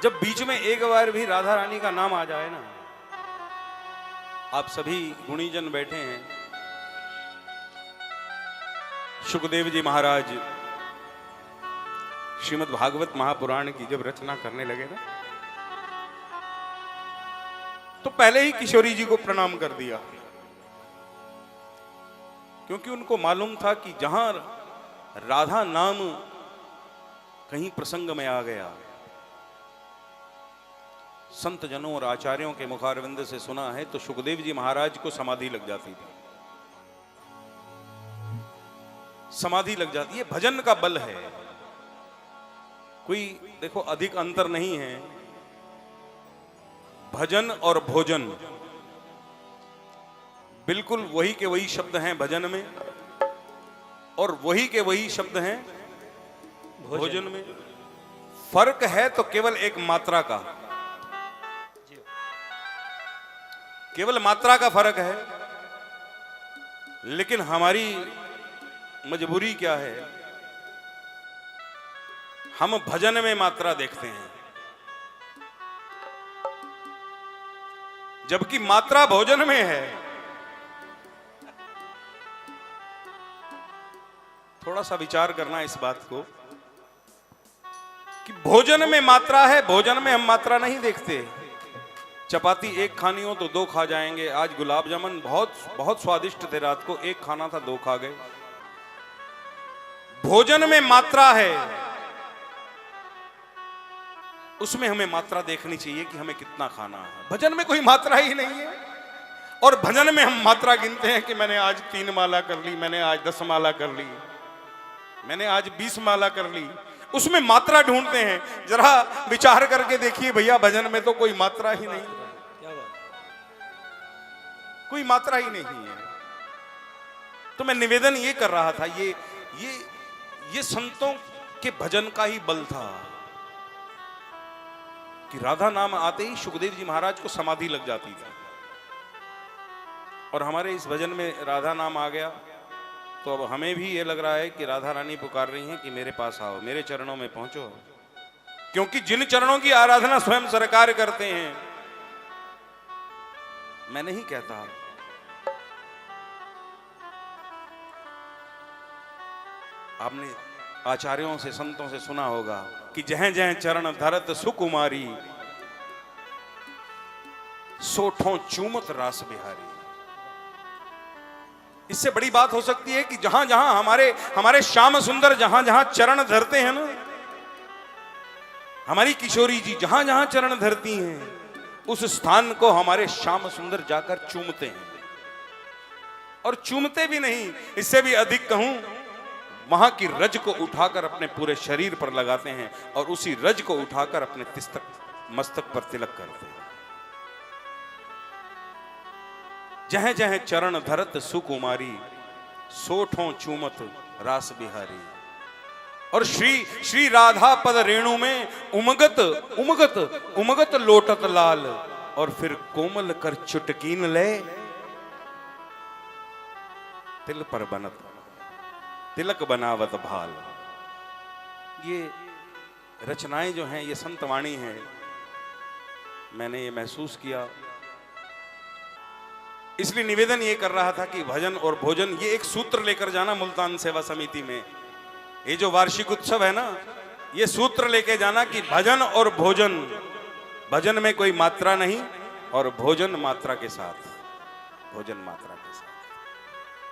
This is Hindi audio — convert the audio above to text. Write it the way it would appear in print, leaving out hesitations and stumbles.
जब बीच में एक बार भी राधा रानी का नाम आ जाए ना, आप सभी गुणीजन बैठे हैं, शुकदेव जी महाराज श्रीमद् भागवत महापुराण की जब रचना करने लगे ना, तो पहले ही किशोरी जी को प्रणाम कर दिया, क्योंकि उनको मालूम था कि जहां राधा नाम कहीं प्रसंग में आ गया, संत जनों और आचार्यों के मुखारविंद से सुना है, तो शुकदेव जी महाराज को समाधि लग जाती थी। समाधि लग जाती है, भजन का बल है। कोई देखो अधिक अंतर नहीं है। भजन और भोजन बिल्कुल वही के वही शब्द हैं भजन में, और वही के वही शब्द हैं भोजन में। फर्क है तो केवल एक मात्रा का, केवल मात्रा का फर्क है। लेकिन हमारी मजबूरी क्या है, हम भजन में मात्रा देखते हैं, जबकि मात्रा भोजन में है। थोड़ा सा विचार करना इस बात को कि भोजन में मात्रा है, भोजन में हम मात्रा नहीं देखते। चपाती एक खानी हो तो दो खा जाएंगे। आज गुलाब जामुन बहुत स्वादिष्ट थे, रात को एक खाना था, दो खा गए। भोजन में मात्रा है, उसमें हमें मात्रा देखनी चाहिए कि हमें कितना खाना है। भजन में कोई मात्रा ही नहीं है, और भजन में हम मात्रा गिनते हैं कि मैंने आज 3 माला कर ली, मैंने आज 10 माला कर ली, मैंने आज 20 माला कर ली। उसमें मात्रा ढूंढते हैं। जरा विचार करके देखिए भैया, भजन में तो कोई मात्रा ही नहीं, कोई मात्रा ही नहीं है। तो मैं निवेदन ये कर रहा था, ये संतों के भजन का ही बल था कि राधा नाम आते ही शुकदेव जी महाराज को समाधि लग जाती थी। और हमारे इस भजन में राधा नाम आ गया, तो अब हमें भी ये लग रहा है कि राधा रानी पुकार रही हैं कि मेरे पास आओ, मेरे चरणों में पहुंचो। क्योंकि जिन चरणों की आराधना स्वयं सरकार करते हैं, मैं नहीं कहता, आपने आचार्यों से संतों से सुना होगा कि जह जह चरण धरत सुकुमारी, सोठों चूमत रास बिहारी। इससे बड़ी बात हो सकती है कि जहां जहां हमारे श्याम सुंदर जहां जहां चरण धरते हैं ना, हमारी किशोरी जी जहां जहां चरण धरती हैं, उस स्थान को हमारे श्याम सुंदर जाकर चूमते हैं। और चूमते भी नहीं, इससे भी अधिक कहूं, वहां की रज को उठाकर अपने पूरे शरीर पर लगाते हैं, और उसी रज को उठाकर अपने मस्तक पर तिलक करते हैं। जह जह चरण धरत सुकुमारी, सोठों चूमत रास बिहारी। और श्री राधा पद रेणु में उमगत लोटत लाल, और फिर कोमल कर चुटकीन ले, तिल पर बनत तिलक बनावत भाल। ये रचनाएं जो हैं, ये संतवाणी है। मैंने ये महसूस किया, इसलिए निवेदन ये कर रहा था कि भजन और भोजन, ये एक सूत्र लेकर जाना मुल्तान सेवा समिति में। ये जो वार्षिक उत्सव है ना, ये सूत्र लेके जाना कि भजन और भोजन, भजन में कोई मात्रा नहीं, और भोजन मात्रा के साथ, भोजन मात्रा के साथ।